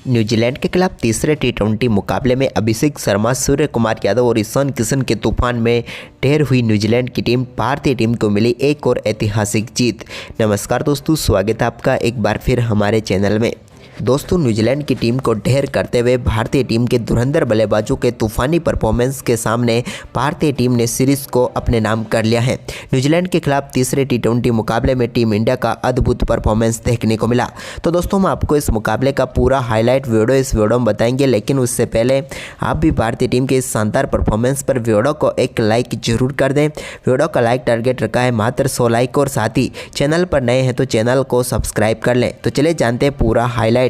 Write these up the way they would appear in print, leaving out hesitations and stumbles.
New Zealand के खिलाफ तीसरे टी20 मुकाबले में अभिषेक शर्मा, सूर्य कुमार यादव और ईशान किशन के तूफान में ढेर हुई न्यूजीलैंड की टीम भारतीय टीम को मिली एक और ऐतिहासिक जीत। नमस्कार दोस्तों, स्वागत है आपका एक बार फिर हमारे चैनल में। दोस्तों, न्यूजीलैंड की टीम को ढेर करते हुए भारतीय टीम के धुरंधर बल्लेबाजों के तूफानी परफॉर्मेंस के सामने भारतीय टीम ने सीरीज को अपने नाम कर लिया है। न्यूजीलैंड के खिलाफ तीसरे टी20 मुकाबले में टीम इंडिया का अद्भुत परफॉर्मेंस देखने को मिला। तो दोस्तों, हम आपको इस मुकाबले का पूरा हाईलाइट वीडियो इस वीडियो में बताएंगे, लेकिन उससे पहले आप भी भारतीय टीम के इस शानदार परफॉर्मेंस पर वीडियो को एक लाइक जरूर कर दें। वीडियो का लाइक टारगेट रखा है मात्र 100 लाइक, और साथ ही चैनल पर नए हैं तो चैनल को सब्सक्राइब कर लें। तो चलिए जानते हैं पूरा हाईलाइट।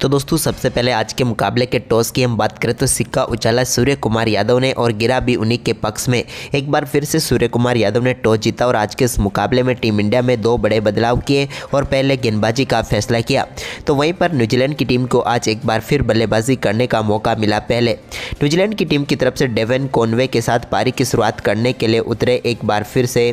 तो दोस्तों, सबसे पहले आज के मुकाबले के टॉस की हम बात करें तो सिक्का उछाला सूर्य कुमार यादव ने और गिरा भी उन्हीं के पक्ष में। एक बार फिर से सूर्य कुमार यादव ने टॉस जीता और आज के इस मुकाबले में टीम इंडिया में 2 बड़े बदलाव किए और पहले गेंदबाजी का फैसला किया। तो वहीं पर न्यूजीलैंड की टीम को आज एक बार फिर बल्लेबाजी करने का मौका मिला। पहले न्यूजीलैंड की टीम की तरफ से डेवन कॉनवे के साथ पारी की शुरुआत करने के लिए उतरे एक बार फिर से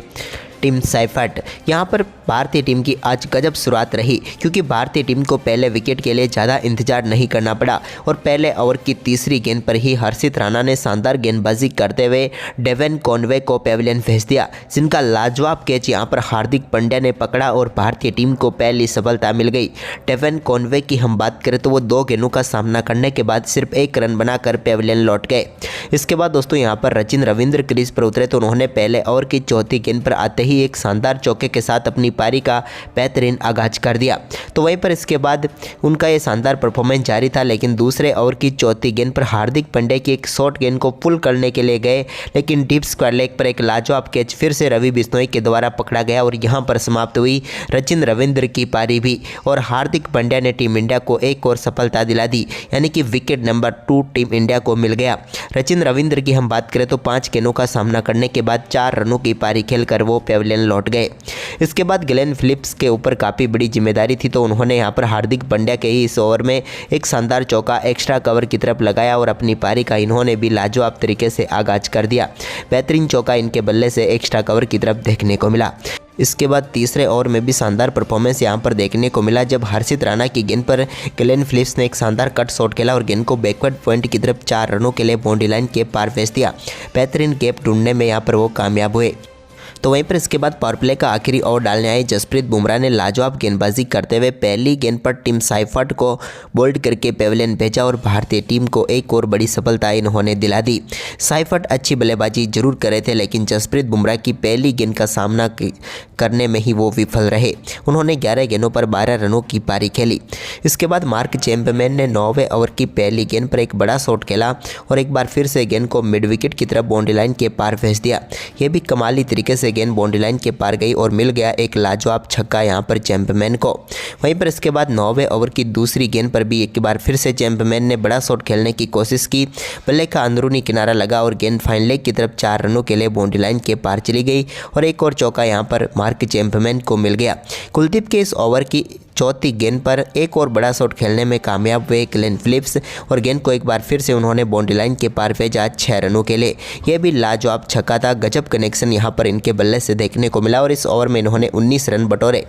टिम साइफर्ट। यहाँ पर भारतीय टीम की आज गजब शुरुआत रही, क्योंकि भारतीय टीम को पहले विकेट के लिए ज़्यादा इंतजार नहीं करना पड़ा और पहले ओवर की तीसरी गेंद पर ही हर्षित राणा ने शानदार गेंदबाजी करते हुए डेवन कॉनवे को पेविलियन भेज दिया, जिनका लाजवाब कैच यहाँ पर हार्दिक पांड्या ने पकड़ा और भारतीय टीम को पहली सफलता मिल गई। डेवन कॉनवे की हम बात करें तो वो 2 गेंदों का सामना करने के बाद सिर्फ 1 रन बनाकर पेविलियन लौट गए। इसके बाद दोस्तों, यहाँ पर सचिन रविंद्र क्रीज पर उतरे तो उन्होंने पहले ओवर की चौथी गेंद पर आते ही एक शानदार चौके के साथ अपनी पारी का बेहतरीन आगाज कर दिया। तो वहीं पर इसके बाद उनका ये शानदार परफॉर्मेंस जारी था, लेकिन दूसरे ओवर की चौथी गेंद पर हार्दिक पांड्या की एक शॉर्ट गेंद को पुल करने के लिए गए, लेकिन डीप स्क्वायर लेग पर एक लाजवाब कैच फिर से रवि बिश्नोई के द्वारा पकड़ा गया और यहां पर समाप्त हुई सचिन रविंद्र की पारी भी, और हार्दिक पांड्या ने टीम इंडिया को एक और सफलता दिला दी, यानी कि विकेट नंबर 2 टीम इंडिया को मिल गया। सचिन रविंद्र की हम बात करें तो 5 गेंदों का सामना करने के बाद 4 रनों की पारी खेलकर वो पेविलियन लौट गए। इसके बाद ग्लेन फिलिप्स के ऊपर काफ़ी बड़ी जिम्मेदारी थी, तो उन्होंने यहां पर हार्दिक पांड्या के ही इस ओवर में एक शानदार चौका एक्स्ट्रा कवर की तरफ लगाया और अपनी पारी का इन्होंने भी लाजवाब तरीके से आगाज कर दिया। बेहतरीन चौका इनके बल्ले से एक्स्ट्रा कवर की तरफ देखने को मिला। इसके बाद तीसरे ओवर में भी शानदार परफॉर्मेंस यहां पर देखने को मिला, जब हर्षित राणा की गेंद पर ग्लेन फिलिप्स ने एक शानदार कट शॉट खेला और गेंद को बैकवर्ड पॉइंट की तरफ 4 रनों के लिए बाउंड्री लाइन के पार भेज दिया। बेहतरीन गैप ढूंढने में यहां पर वो कामयाब हुए। तो वहीं पर इसके बाद पावर प्ले का आखिरी ओवर डालने आए जसप्रीत बुमराह ने लाजवाब गेंदबाजी करते हुए पहली गेंद पर टिम साइफर्ट को बोल्ड करके पेविलियन भेजा और भारतीय टीम को एक और बड़ी सफलता इन्होंने दिला दी। साइफर्ट अच्छी बल्लेबाजी जरूर कर रहे थे, लेकिन जसप्रीत बुमराह की पहली गेंद का सामना करने में ही वो विफल रहे। उन्होंने 11 गेंदों पर 12 रनों की पारी खेली। इसके बाद मार्क चैंपमैन ने 9वें ओवर की पहली गेंद पर एक बड़ा शॉट खेला और एक बार फिर से गेंद को मिड विकेट की तरफ बाउंड्री लाइन के पार भेज दिया। यह भी कमाली तरीके से गेंद बाउंड्री लाइन के पार गई और मिल गया एक लाजवाब छक्का यहां पर चैंपमैन को। वहीं पर इसके बाद 9वें ओवर की दूसरी गेंद पर भी एक बार फिर से चैंपमैन ने बड़ा शॉट खेलने की कोशिश की। बल्ले का अंदरूनी किनारा लगा और गेंद फाइन लेग की तरफ 4 रनों के लिए बाउंड्री लाइन के पार चली गई और एक और चौका यहां पर मार्क चैंपमैन को मिल गया। कुलदीप के इस ओवर की चौथी गेंद पर एक और बड़ा शॉट खेलने में कामयाब हुए ग्लेन फिलिप्स और गेंद को एक बार फिर से उन्होंने बाउंड्री लाइन के पार भेजा 6 रनों के लिए। यह भी लाजवाब छक्का था। गजब कनेक्शन यहां पर इनके बल्ले से देखने को मिला और इस ओवर में इन्होंने 19 रन बटोरे।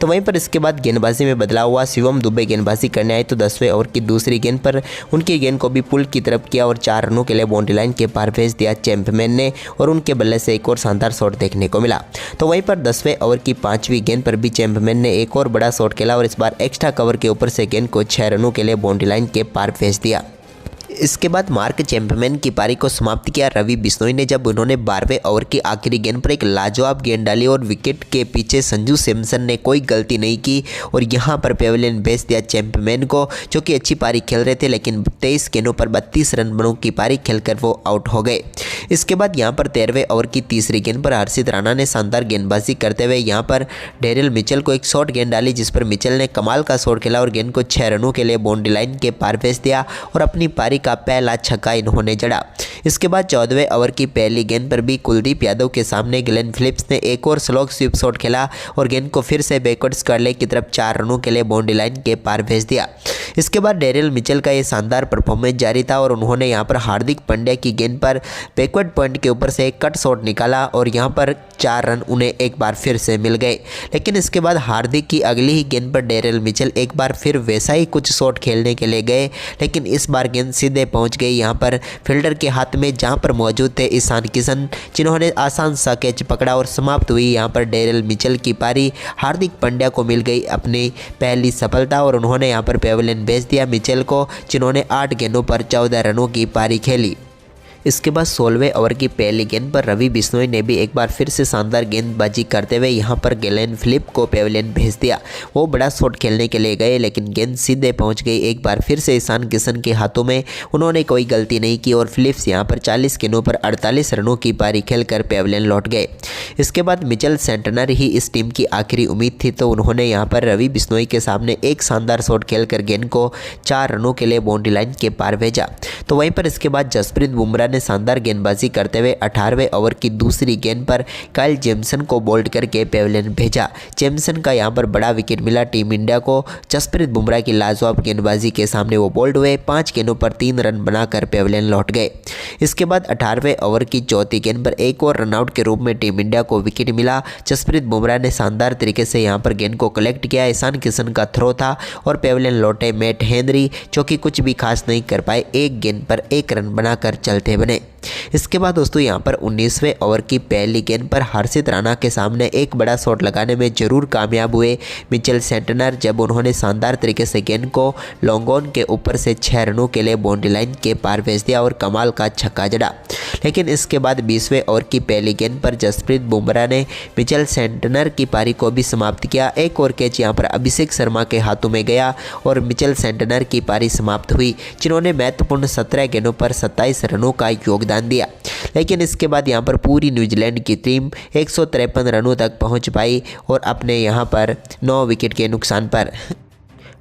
तो वहीं पर इसके बाद गेंदबाजी में बदलाव हुआ। शिवम दुबे गेंदबाजी करने आए तो 10वें ओवर की दूसरी गेंद पर उनकी गेंद को भी पुल की तरफ किया और 4 रनों के लिए बाउंड्री लाइन के पार भेज दिया चैंपमैन ने और उनके बल्ले से एक और शानदार शॉट देखने को मिला। तो वहीं पर 10वें ओवर की 5वीं गेंद पर भी चैंपमैन ने एक और बड़ा शॉट खेला और इस बार एक्स्ट्रा कवर के ऊपर से गेंद को 6 रनों के लिए बाउंड्री लाइन के पार भेज दिया। इसके बाद मार्क चैंपमैन की पारी को समाप्त किया रवि बिश्नोई ने, जब उन्होंने 12वें ओवर की आखिरी गेंद पर एक लाजवाब गेंद डाली और विकेट के पीछे संजू सैमसन ने कोई गलती नहीं की और यहां पर पेविलियन भेज दिया चैंपमैन को, जो कि अच्छी पारी खेल रहे थे, लेकिन 23 गेंदों पर 32 रनों की पारी खेलकर वो आउट हो गए। इसके बाद यहां पर 13वें ओवर की तीसरी गेंद पर हर्षित राणा ने शानदार गेंदबाजी करते हुए यहां पर डेरिल मिचेल को एक शॉर्ट गेंद डाली, जिस पर मिचेल ने कमाल का शॉट खेला और गेंद को 6 रनों के लिए बाउंड्री लाइन के पार भेज दिया और अपनी पारी का पहला छक्का इन्होंने जड़ा। इसके बाद 14वें ओवर की पहली गेंद पर भी कुलदीप यादव के सामने ग्लेन फिलिप्स ने एक और स्लो स्वीप शॉट खेला और गेंद को फिर से बैकवर्ड स्क्वायर की तरफ 4 रनों के लिए बाउंड्री लाइन के पार भेज दिया। इसके बाद डेरिल मिचेल का ये शानदार परफॉर्मेंस जारी था और उन्होंने यहाँ पर हार्दिक पांड्या की गेंद पर बैकवर्ड पॉइंट के ऊपर से एक कट शॉट निकाला और यहाँ पर 4 रन उन्हें एक बार फिर से मिल गए। लेकिन इसके बाद हार्दिक की अगली ही गेंद पर डेरिल मिचेल एक बार फिर वैसा ही कुछ शॉट खेलने के लिए गए, लेकिन इस बार गेंद सीधे पहुंच गई यहाँ पर फील्डर के हाथ में, जहां पर मौजूद थे ईशान किशन, जिन्होंने आसान सा कैच पकड़ा और समाप्त हुई यहाँ पर डेरिल मिचेल की पारी। हार्दिक पांड्या को मिल गई अपनी पहली सफलता और उन्होंने यहाँ पर पेविलियन भेज दिया मिचेल को, जिन्होंने 8 गेंदों पर 14 रनों की पारी खेली। इसके बाद 16वें ओवर की पहली गेंद पर रवि बिश्नोई ने भी एक बार फिर से शानदार गेंदबाजी करते हुए यहां पर ग्लेन फिलिप को पेविलियन भेज दिया। वो बड़ा शॉट खेलने के लिए गए, लेकिन गेंद सीधे पहुंच गई एक बार फिर से ईशान किशन के हाथों में। उन्होंने कोई गलती नहीं की और फिलिप्स यहां पर 40 गेंदों पर 48 रनों की पारी खेलकर पेविलियन लौट गए। इसके बाद मिचेल सेंटनर ही इस टीम की आखिरी उम्मीद थी, तो उन्होंने यहाँ पर रवि बिश्नोई के सामने एक शानदार शॉट खेलकर गेंद को 4 रनों के लिए बाउंड्री लाइन के पार भेजा। तो वहीं पर इसके बाद जसप्रीत बुमराह ने शानदार गेंदबाजी करते हुए 18वें ओवर की दूसरी गेंद पर काइल जेमसन को बोल्ड करके पेविलियन भेजा। जेमसन का यहां पर बड़ा विकेट मिला टीम इंडिया को। जसप्रीत बुमराह की लाजवाब गेंदबाजी के सामने वो बोल्ड हुए, 5 गेंदों पर 3 रन बनाकर पेविलियन लौट गए। इसके बाद 18वें ओवर की चौथी गेंद पर एक और रनआउट के रूप में टीम इंडिया को विकेट मिला। जसप्रीत बुमराह ने शानदार तरीके से यहां पर गेंद को कलेक्ट किया। ईशान किशन का थ्रो था और पेविलियन लौटे मैट हेनरी, जो कि कुछ भी खास नहीं कर पाए, एक गेंद पर 1 रन बनाकर चलते बने। इसके बाद दोस्तों यहाँ पर 19वें ओवर की पहली गेंद पर हर्षित राणा के सामने एक बड़ा शॉट लगाने में जरूर कामयाब हुए मिचेल सेंटनर, जब उन्होंने शानदार तरीके से गेंद को लॉन्ग ऑन के ऊपर से 6 रनों के लिए बाउंड्री लाइन के पार भेज दिया और कमाल का छक्का जड़ा। लेकिन इसके बाद 20वें ओवर की पहली गेंद पर जसप्रीत बुमराह ने मिचेल सेंटनर की पारी को भी समाप्त किया। एक और कैच यहाँ पर अभिषेक शर्मा के हाथों में गया और मिचेल सेंटनर की पारी समाप्त हुई, जिन्होंने महत्वपूर्ण 17 गेंदों पर 27 रनों का योगदान दिया। लेकिन इसके बाद यहां पर पूरी न्यूजीलैंड की टीम 153 रनों तक पहुंच पाई और अपने यहां पर 9 विकेट के नुकसान पर।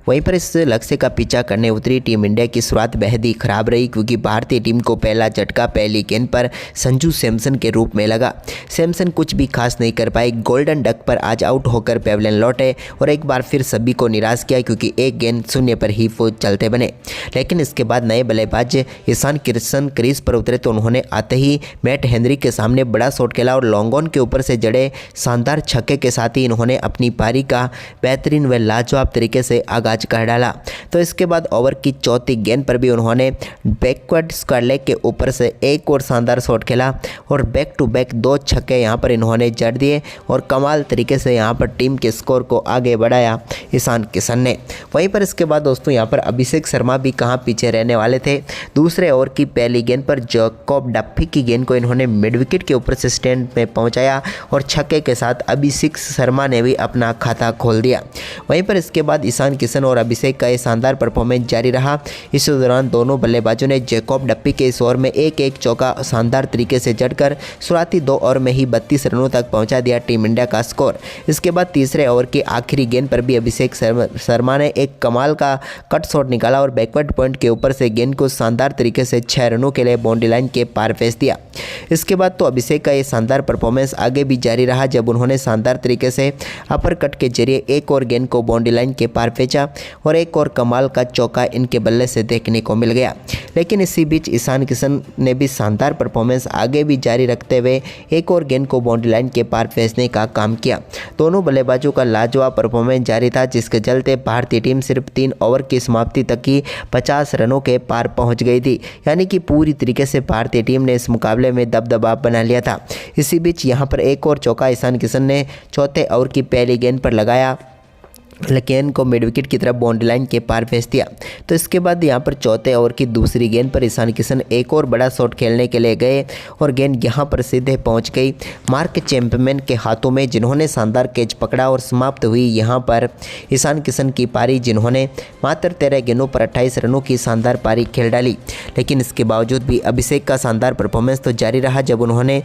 वहीं पर इस लक्ष्य का पीछा करने उतरी टीम इंडिया की शुरुआत बेहद ही खराब रही, क्योंकि भारतीय टीम को पहला झटका पहली गेंद पर संजू सैमसन के रूप में लगा। सैमसन कुछ भी खास नहीं कर पाए, गोल्डन डक पर आज आउट होकर पेविलियन लौटे और एक बार फिर सभी को निराश किया, क्योंकि एक गेंद शून्य पर ही वो चलते बने। लेकिन इसके बाद नए बल्लेबाज ईशान किशन क्रीज पर उतरे तो उन्होंने आते ही मैट हेनरी के सामने बड़ा शॉट खेला और लॉन्ग ऑन के ऊपर से जड़े शानदार छक्के के साथ ही इन्होंने अपनी पारी का बेहतरीन व लाजवाब तरीके से आगाज कर डाला। तो इसके बाद ओवर की चौथी गेंद पर भी उन्होंने बैकवर्ड स्क्वायर लेग के ऊपर से एक और शानदार शॉट खेला और बैक टू बैक 2 छक्के यहां पर इन्होंने जड़ दिए और कमाल तरीके से यहां पर टीम के स्कोर को आगे बढ़ाया ईशान किशन ने। वहीं पर इसके बाद दोस्तों यहां पर अभिषेक शर्मा भी कहां पीछे रहने वाले थे। दूसरे ओवर की पहली गेंद पर जैकब डफी की गेंद को इन्होंने मिड विकेट के ऊपर से स्टैंड में पहुंचाया और छक्के के साथ अभिषेक शर्मा ने भी अपना खाता खोल दिया। वहीं पर इसके बाद ईशान किशन और अभिषेक का ये शानदार परफॉर्मेंस जारी रहा। इस दौरान दोनों बल्लेबाजों ने जैकब डफी के इस ओवर में एक चौका शानदार तरीके से जड़कर शुरुआती 2 ओवर में ही 32 रनों तक पहुंचा दिया टीम इंडिया का स्कोर। इसके बाद तीसरे ओवर की आखिरी गेंद पर भी अभिषेक शर्मा ने एक कमाल का कट शॉट निकाला और बैकवर्ड पॉइंट के ऊपर से गेंद को शानदार तरीके से 6 रनों के लिए बाउंड्री लाइन के पार भेज दिया। इसके बाद तो अभिषेक का ये शानदार परफॉर्मेंस आगे भी जारी रहा, जब उन्होंने शानदार तरीके से अपर कट के जरिए एक और गेंद को बाउंड्री लाइन के पार भेजा और एक और कमाल का चौका इनके बल्ले से देखने को मिल गया। लेकिन इसी बीच ईशान किशन ने भी शानदार परफॉर्मेंस आगे भी जारी रखते हुए एक और गेंद को बाउंड्री लाइन के पार भेजने का काम किया। दोनों बल्लेबाजों का लाजवाब परफॉर्मेंस जारी था, जिसके चलते भारतीय टीम सिर्फ 3 ओवर की समाप्ति तक ही 50 रनों के पार पहुंच गई थी। यानी कि पूरी तरीके से भारतीय टीम ने इस मुकाबले में दबदबा बना लिया था। इसी बीच यहां पर एक और चौका ईशान किशन ने चौथे ओवर की पहली गेंद पर लगाया, गेंद को मिड विकेट की तरफ बाउंड्री लाइन के पार भेज दिया। तो इसके बाद यहाँ पर चौथे ओवर की दूसरी गेंद पर ईशान किशन एक और बड़ा शॉट खेलने के लिए गए और गेंद यहाँ पर सीधे पहुँच गई मार्क चैंपमैन के हाथों में, जिन्होंने शानदार कैच पकड़ा और समाप्त हुई यहाँ पर ईशान किशन की पारी, जिन्होंने मात्र 13 गेंदों पर 28 रनों की शानदार पारी खेल डाली। लेकिन इसके बावजूद भी अभिषेक का शानदार परफॉर्मेंस तो जारी रहा, जब उन्होंने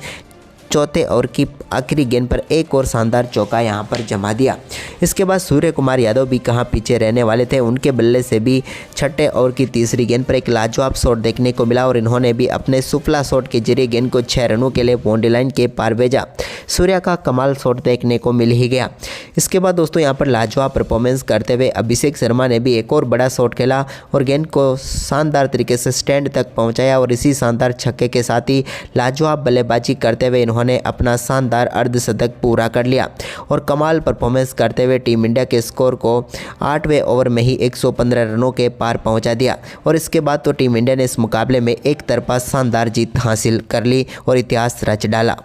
चौथे ओवर की आखिरी गेंद पर एक और शानदार चौका यहां पर जमा दिया। इसके बाद सूर्य कुमार यादव भी कहां पीछे रहने वाले थे, उनके बल्ले से भी छठे ओवर की तीसरी गेंद पर एक लाजवाब शॉट देखने को मिला और इन्होंने भी अपने सुफला शॉट के जरिए गेंद को 6 रनों के लिए बाउंड्री लाइन के पार भेजा। सूर्या का कमाल शॉट देखने को मिल ही गया। इसके बाद दोस्तों यहां पर लाजवाब परफॉर्मेंस करते हुए अभिषेक शर्मा ने भी एक और बड़ा शॉट खेला और गेंद को शानदार तरीके से स्टैंड तक पहुंचाया और इसी शानदार छक्के के साथ ही लाजवाब बल्लेबाजी करते हुए इन्होंने अपना शानदार अर्धशतक पूरा कर लिया और कमाल परफॉर्मेंस करते हुए टीम इंडिया के स्कोर को 8वें ओवर में ही 115 रनों के पार पहुंचा दिया और इसके बाद तो टीम इंडिया ने इस मुकाबले में एक तरफा शानदार जीत हासिल कर ली और इतिहास रच डाला।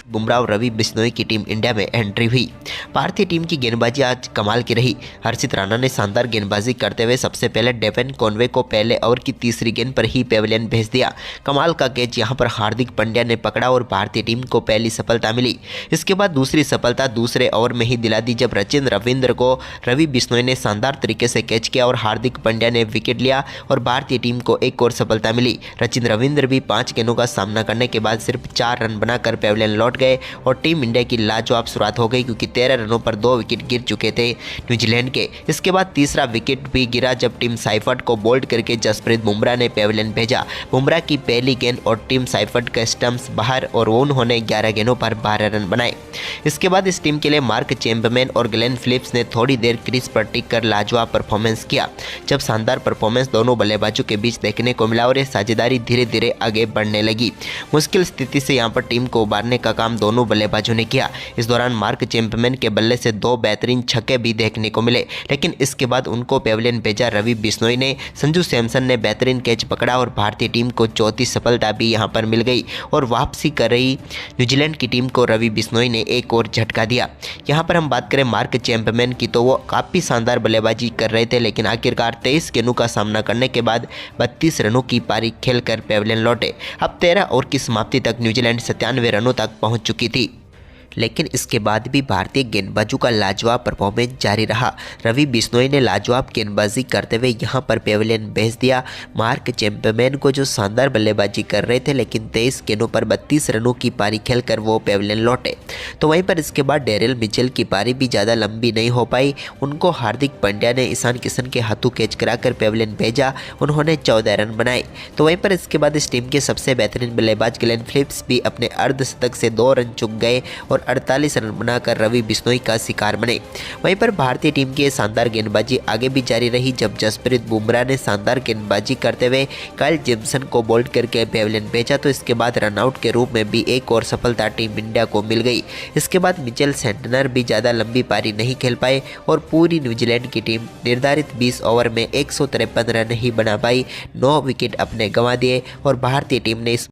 बुमराह और रवि बिश्नोई की टीम इंडिया में एंट्री हुई। भारतीय टीम की गेंदबाजी आज कमाल की रही। हर्षित राणा ने शानदार गेंदबाजी करते हुए सबसे पहले डेवन कॉनवे को पहले ओवर की तीसरी गेंद पर ही पेविलियन भेज दिया। कमाल का कैच यहां पर हार्दिक पांड्या ने पकड़ा और भारतीय टीम को पहली सफलता मिली। इसके बाद दूसरी सफलता दूसरे ओवर में ही दिला दी जब रचिन रविंद्र को रवि बिश्नोई ने शानदार तरीके से कैच किया और हार्दिक पांड्या ने विकेट लिया और भारतीय टीम को एक और सफलता मिली। रचिन रविंद्र भी 5 गेंदों का सामना करने के बाद सिर्फ 4 रन बनाकर पेविलियन लौट गए और टीम इंडिया की लाजवाब शुरुआत हो गई क्योंकि 13 रनों पर 2 विकेट गिर चुके थे न्यूजीलैंड के। इसके बाद तीसरा विकेट भी गिरा जब टीम साइफर्ट को बोल्ड करके जसप्रीत बुमराह ने पेविलियन भेजा। बुमराह की पहली गेंद और टीम साइफर्ट के स्टंप्स बाहर और उन्होंने 11 गेंदों पर 12 रन बनाए। इसके बाद इस टीम के लिए मार्क चैंपमैन और ग्लेन फिलिप्स ने थोड़ी देर क्रीज पर टिक कर लाजवाब परफॉर्मेंस किया जब शानदार परफॉर्मेंस दोनों बल्लेबाजों के बीच देखने को मिला और ये साझेदारी धीरे धीरे आगे बढ़ने लगी। मुश्किल स्थिति से यहाँ पर टीम को उबारने का काम दोनों बल्लेबाजों ने किया। इस दौरान मार्क चैंपमैन के बल्ले से 2 बेहतरीन छक्के भी देखने को मिले, लेकिन इसके बाद उनको पेविलियन भेजा रवि बिश्नोई ने। संजू सैमसन ने बेहतरीन कैच पकड़ा और भारतीय टीम को चौथी सफलता भी यहां पर मिल गई और वापसी कर रही न्यूजीलैंड की टीम को रवि बिश्नोई ने एक और झटका दिया। यहां पर हम बात करें मार्क चैंपमैन की तो वो काफ़ी शानदार बल्लेबाजी कर रहे थे, लेकिन आखिरकार 23 गेंदों का सामना करने के बाद 32 रनों की पारी खेलकर पेविलियन लौटे। अब 13 ओवर की समाप्ति तक न्यूजीलैंड 97 रनों तक पहुंच चुकी थी, लेकिन इसके बाद भी भारतीय गेंदबाजों का लाजवाब परफॉर्मेंस जारी रहा। रवि बिश्नोई ने लाजवाब गेंदबाजी करते हुए यहां पर पेविलियन भेज दिया मार्क चैंपमैन को जो शानदार बल्लेबाजी कर रहे थे, लेकिन 23 गेंदों पर 32 रनों की पारी खेलकर वो पेविलियन लौटे। तो वहीं पर इसके बाद डेरिल मिचेल की पारी भी ज़्यादा लंबी नहीं हो पाई। उनको हार्दिक पांड्या ने ईशान किशन के हाथों कैच कराकर पेविलियन भेजा, उन्होंने 14 रन बनाए। तो वहीं पर इसके बाद इस टीम के सबसे बेहतरीन बल्लेबाज ग्लेन फिलिप्स भी अपने अर्धशतक से 2 रन चूक गए और 48 रन बनाकर रवि बिश्नोई का शिकार बने। वहीं पर भारतीय टीम की शानदार गेंदबाजी आगे भी जारी रही जब जसप्रीत बुमराह ने शानदार गेंदबाजी करते हुए काइल जेम्सन को बोल्ड करके पेविलियन भेजा। तो इसके बाद रनआउट के रूप में भी एक और सफलता टीम इंडिया को मिल गई। इसके बाद मिचेल सेंटनर भी ज़्यादा लंबी पारी नहीं खेल पाए और पूरी न्यूजीलैंड की टीम निर्धारित 20 ओवर में 153 रन ही बना पाई, 9 विकेट अपने गंवा दिए और भारतीय टीम ने इस